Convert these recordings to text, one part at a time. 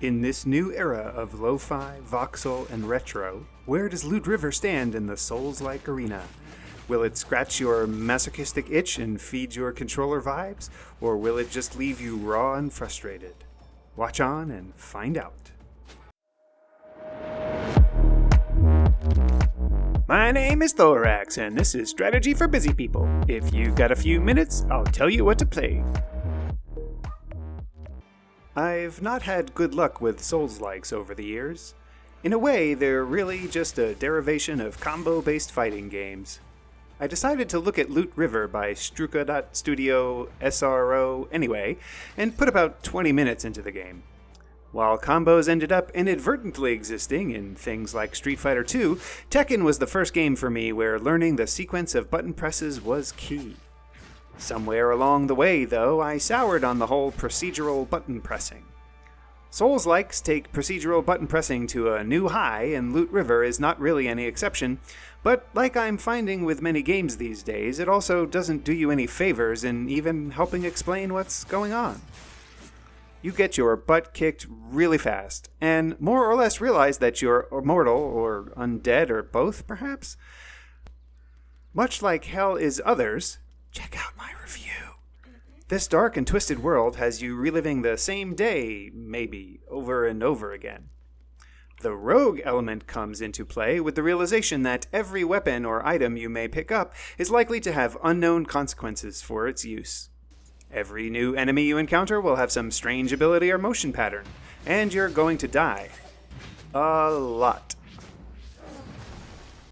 In this new era of lo-fi, voxel, and retro, where does Loot River stand in the Souls-like arena? Will it scratch your masochistic itch and feed your controller vibes, or will it just leave you raw and frustrated? Watch on and find out. My name is Thoraxe, and this is Strategy for Busy People. If you've got a few minutes, I'll tell you what to play. I've not had good luck with soulslikes over the years. In a way, they're really just a derivation of combo-based fighting games. I decided to look at Loot River by straka.studio, s.r.o, anyway, and put about 20 minutes into the game. While combos ended up inadvertently existing in things like Street Fighter II, Tekken was the first game for me where learning the sequence of button presses was key. Somewhere along the way, though, I soured on the whole procedural button pressing. Souls-likes take procedural button pressing to a new high, and Loot River is not really any exception, but like I'm finding with many games these days, it also doesn't do you any favors in even helping explain what's going on. You get your butt kicked really fast, and more or less realize that you're immortal or undead or both, perhaps. Much like Hell is Others, check out my review. This dark and twisted world has you reliving the same day, maybe, over and over again. The rogue element comes into play with the realization that every weapon or item you may pick up is likely to have unknown consequences for its use. Every new enemy you encounter will have some strange ability or motion pattern, and you're going to die. A lot.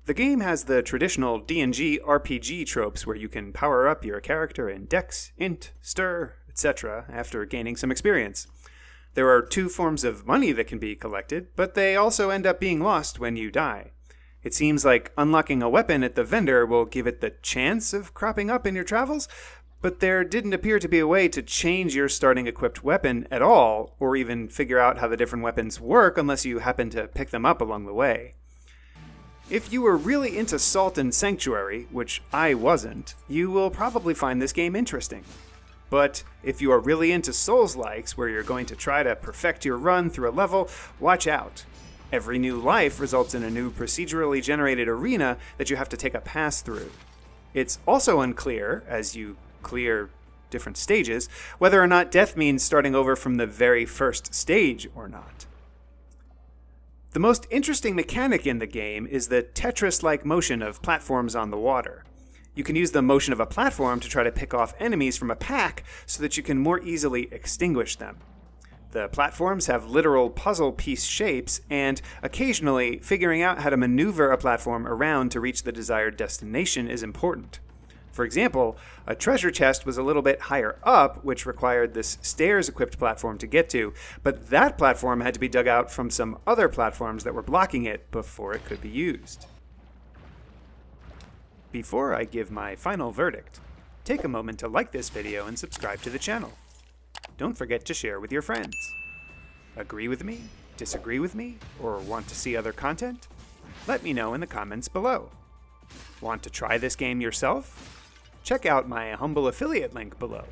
The game has the traditional D&G RPG tropes where you can power up your character in Dex, Int, Stir, etc. after gaining some experience. There are 2 forms of money that can be collected, but they also end up being lost when you die. It seems like unlocking a weapon at the vendor will give it the chance of cropping up in your travels, but there didn't appear to be a way to change your starting equipped weapon at all, or even figure out how the different weapons work unless you happen to pick them up along the way. If you were really into Salt and Sanctuary, which I wasn't, you will probably find this game interesting. But if you are really into Souls-likes, where you're going to try to perfect your run through a level, watch out. Every new life results in a new procedurally generated arena that you have to take a pass through. It's also unclear, as you clear different stages, whether or not death means starting over from the very first stage or not. The most interesting mechanic in the game is the Tetris-like motion of platforms on the water. You can use the motion of a platform to try to pick off enemies from a pack so that you can more easily extinguish them. The platforms have literal puzzle piece shapes, and occasionally figuring out how to maneuver a platform around to reach the desired destination is important. For example, a treasure chest was a little bit higher up, which required this stairs-equipped platform to get to, but that platform had to be dug out from some other platforms that were blocking it before it could be used. Before I give my final verdict, take a moment to like this video and subscribe to the channel. Don't forget to share with your friends. Agree with me? Disagree with me? Or want to see other content? Let me know in the comments below. Want to try this game yourself? Check out my humble affiliate link below.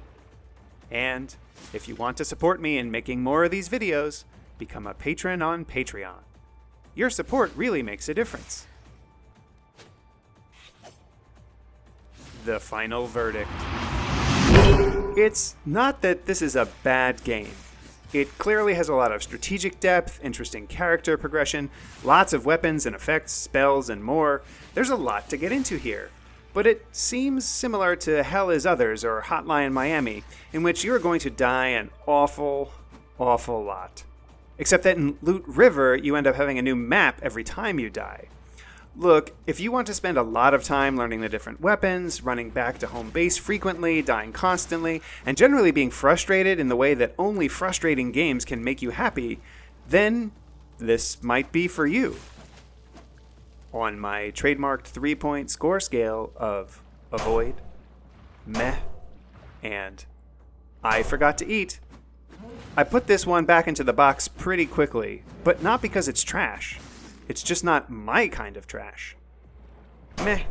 And if you want to support me in making more of these videos, become a patron on Patreon. Your support really makes a difference. The final verdict. It's not that this is a bad game. It clearly has a lot of strategic depth, interesting character progression, lots of weapons and effects, spells, and more. There's a lot to get into here. But it seems similar to Hell is Others or Hotline Miami, in which you're going to die an awful lot. Except that in Loot River, you end up having a new map every time you die. Look, if you want to spend a lot of time learning the different weapons, running back to home base frequently, dying constantly, and generally being frustrated in the way that only frustrating games can make you happy, then this might be for you. On my trademarked 3-point score scale of avoid, meh, and I forgot to eat, I put this one back into the box pretty quickly, but not because it's trash. It's just not my kind of trash. Meh.